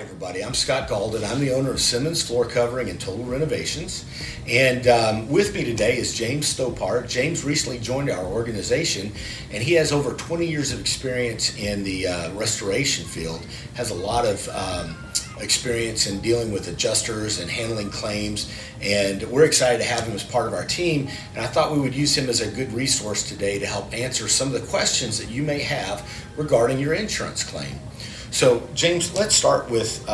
everybody. I'm Scott Gaulden. I'm the owner of Simmons Floor Covering and Total Renovations. And with me today is James Stopar. James recently joined our organization, and he has over 20 years of experience in the restoration field, has a lot of experience in dealing with adjusters and handling claims, and we're excited to have him as part of our team. And I thought we would use him as a good resource today to help answer some of the questions that you may have regarding your insurance claim. So James, let's start with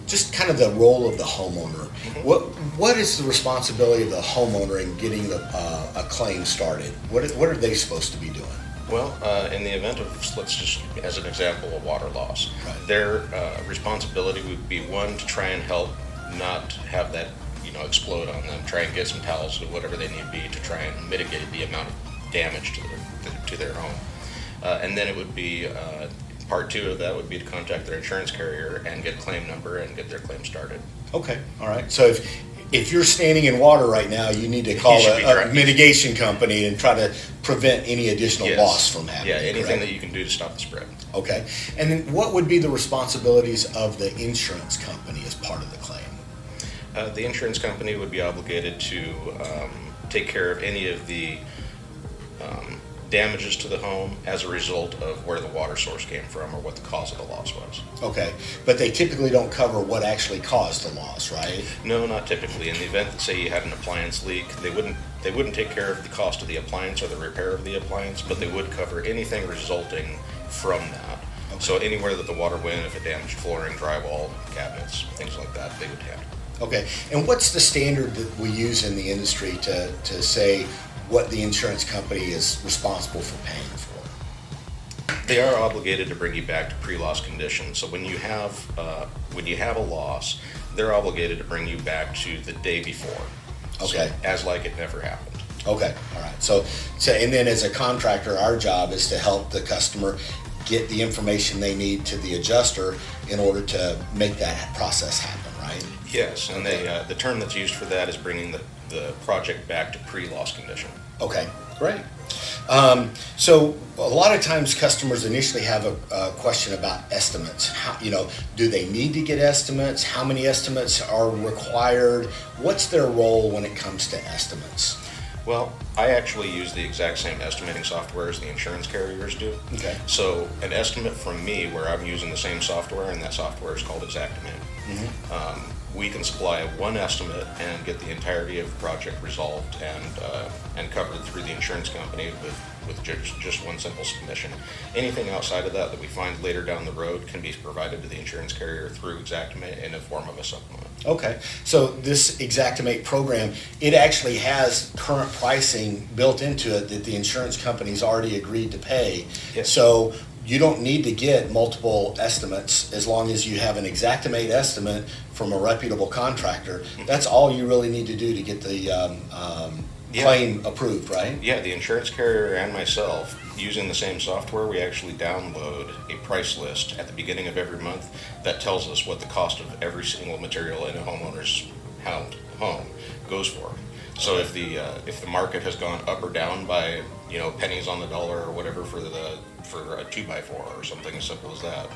just kind of the role of the homeowner. What is the responsibility of the homeowner in getting a claim started? What are they supposed to be doing? Well, in the event of, let's just, as an example, a water loss, Right. their responsibility would be, one, to try and help not have that, explode on them. Try and get some towels or whatever they need be to try and mitigate the amount of damage to their home. And then it would be part two of that would be to contact their insurance carrier and get claim number and get their claim started. Okay, all right. So if you're standing in water right now, you need to call a mitigation company and try to prevent any additional loss from happening. Yeah, anything correct? that you can do to stop the spread. Okay. And then what would be the responsibilities of the insurance company as part of the claim? The insurance company would be obligated to take care of any of the damages to the home as a result of where the water source came from or what the cause of the loss was. Okay, but they typically don't cover what actually caused the loss, right? No, not typically. In the event that, say, you had an appliance leak, they wouldn't take care of the cost of the appliance or the repair of the appliance, but they would cover anything resulting from that. Okay. So anywhere that the water went, if it damaged flooring, drywall, cabinets, things like that, they would handle. Okay, and what's the standard that we use in the industry to say what the insurance company is responsible for paying for? They are obligated to bring you back to pre-loss condition. So when you have a loss, they're obligated to bring you back to the day before. Okay. So, as like it never happened. Okay, all right. So and then as a contractor, our job is to help the customer get the information they need to the adjuster in order to make that process happen, right? Yes, and the term that's used for that is bringing the project back to pre-loss condition. Okay, great. So a lot of times customers initially have a question about estimates. How, do they need to get estimates? How many estimates are required? What's their role when it comes to estimates? Well, I actually use the exact same estimating software as the insurance carriers do. Okay. So an estimate from me where I'm using the same software, and that software is called Xactimate. We can supply one estimate and get the entirety of the project resolved and covered through the insurance company with just one simple submission. Anything outside of that we find later down the road can be provided to the insurance carrier through Xactimate in the form of a supplement. Okay, so this Xactimate program, it actually has current pricing built into it that the insurance company's already agreed to pay. Yes. So you don't need to get multiple estimates as long as you have an Xactimate estimate from a reputable contractor. That's all you really need to do to get the claim approved, right? Yeah, the insurance carrier and myself, using the same software, we actually download a price list at the beginning of every month that tells us what the cost of every single material in a homeowner's home goes for. So if the market has gone up or down by pennies on the dollar or whatever for a 2x4 or something as simple as that,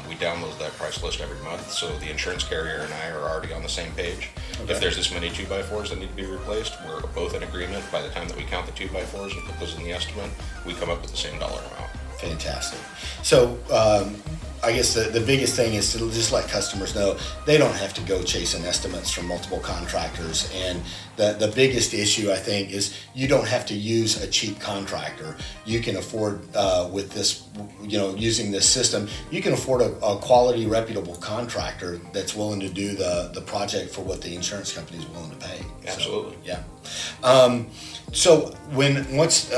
we download that price list every month. So the insurance carrier and I are already on the same page. Okay. If there's this many 2x4s that need to be replaced, we're both in agreement. By the time that we count the 2x4s and put those in the estimate, we come up with the same dollar amount. Fantastic. So I guess the biggest thing is to just let customers know they don't have to go chasing estimates from multiple contractors. And the biggest issue, I think, is you don't have to use a cheap contractor. You can afford, with this, using this system, you can afford a quality, reputable contractor that's willing to do the project for what the insurance company is willing to pay. Absolutely. So, yeah. So once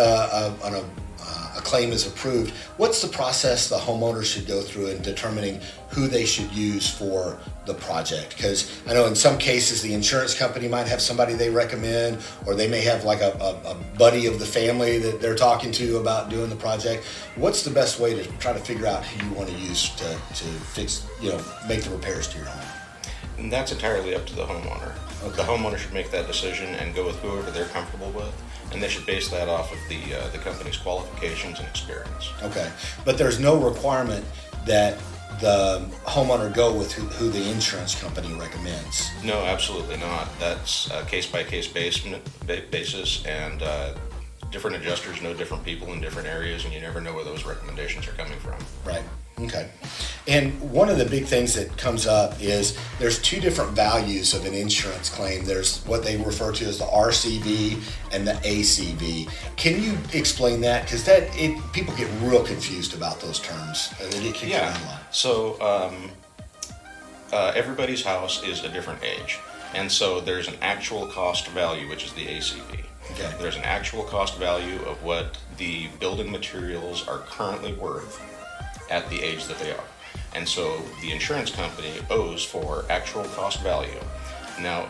a claim is approved, what's the process the homeowner should go through in determining who they should use for the project? Because I know in some cases the insurance company might have somebody they recommend, or they may have like a buddy of the family that they're talking to about doing the project. What's the best way to try to figure out who you want to use to fix, make the repairs to your home? And that's entirely up to the homeowner. Okay. The homeowner should make that decision and go with whoever they're comfortable with, and they should base that off of the company's qualifications and experience. Okay, but there's no requirement that the homeowner go with who the insurance company recommends. No, absolutely not. That's a case-by-case basis, and different adjusters know different people in different areas, and you never know where those recommendations are coming from. Right. Okay. And one of the big things that comes up is there's two different values of an insurance claim. There's what they refer to as the RCV and the ACV. Can you explain that? Because people get real confused about those terms. They get kicked around a lot. So everybody's house is a different age. And so there's an actual cost value, which is the ACV. Okay. There's an actual cost value of what the building materials are currently worth at the age that they are. And so the insurance company owes for actual cost value. Now,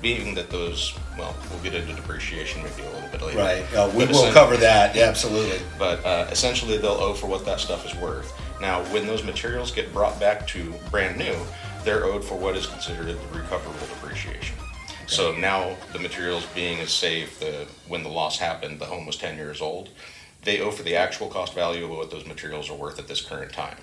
being that those, well, we'll get into depreciation maybe a little bit later. Right. We will cover that. Yeah, absolutely. But essentially, they'll owe for what that stuff is worth. Now, when those materials get brought back to brand new, they're owed for what is considered the recoverable depreciation. Okay. So now the materials being as safe, when the loss happened, the home was 10 years old, they owe for the actual cost value of what those materials are worth at this current time.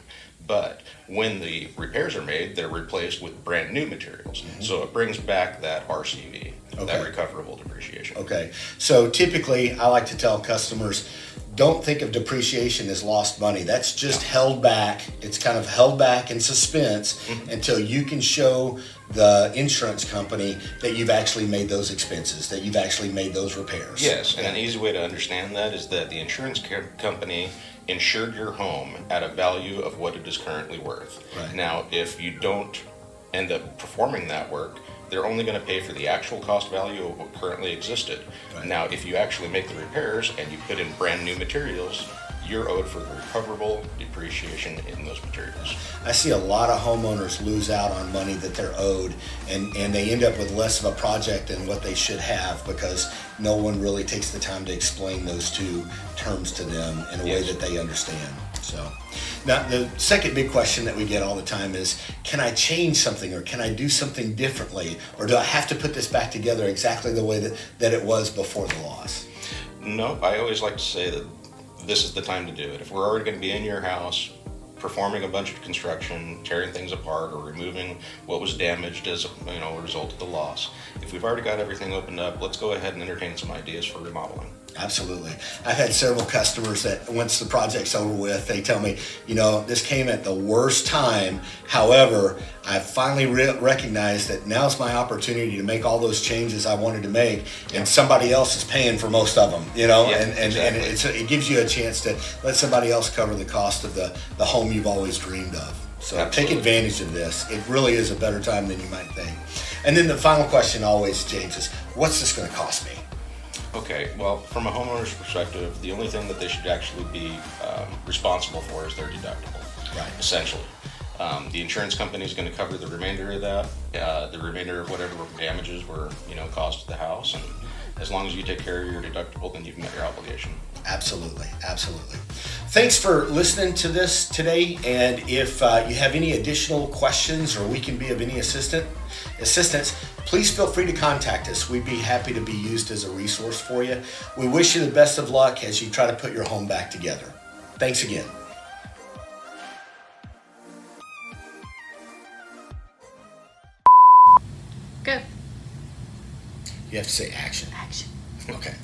But when the repairs are made, they're replaced with brand new materials. Mm-hmm. So it brings back that RCV, that recoverable depreciation. Okay. So typically, I like to tell customers, don't think of depreciation as lost money. That's just held back. It's kind of held back in suspense until you can show the insurance company that you've actually made those expenses, that you've actually made those repairs. Yes, and an easy way to understand that is that the insurance company insured your home at a value of what it is currently worth. Right. Now, if you don't end up performing that work, they're only going to pay for the actual cost value of what currently existed. Right. Now, if you actually make the repairs and you put in brand new materials, you're owed for the recoverable depreciation in those materials. I see a lot of homeowners lose out on money that they're owed, and they end up with less of a project than what they should have because no one really takes the time to explain those two terms to them in a way that they understand. So, now the second big question that we get all the time is, can I change something, or can I do something differently, or do I have to put this back together exactly the way that it was before the loss? No, I always like to say that this is the time to do it. If we're already going to be in your house, performing a bunch of construction, tearing things apart, or removing what was damaged as a result of the loss, if we've already got everything opened up, let's go ahead and entertain some ideas for remodeling. Absolutely. I've had several customers that once the project's over with, they tell me, this came at the worst time. However, I finally recognized that now's my opportunity to make all those changes I wanted to make, and somebody else is paying for most of them, exactly. And it gives you a chance to let somebody else cover the cost of the home you've always dreamed of. So Take advantage of this. It really is a better time than you might think. And then the final question always, James, is what's this going to cost me? Okay, well, from a homeowner's perspective, the only thing that they should actually be responsible for is their deductible, right? Essentially. The insurance company is going to cover the remainder of that, the remainder of whatever damages were, caused to the house, and as long as you take care of your deductible, then you've met your obligation. Absolutely. Thanks for listening to this today, and if you have any additional questions or we can be of any assistance, please feel free to contact us. We'd be happy to be used as a resource for you. We wish you the best of luck as you try to put your home back together. Thanks again. Go. You have to say action. Action. Okay.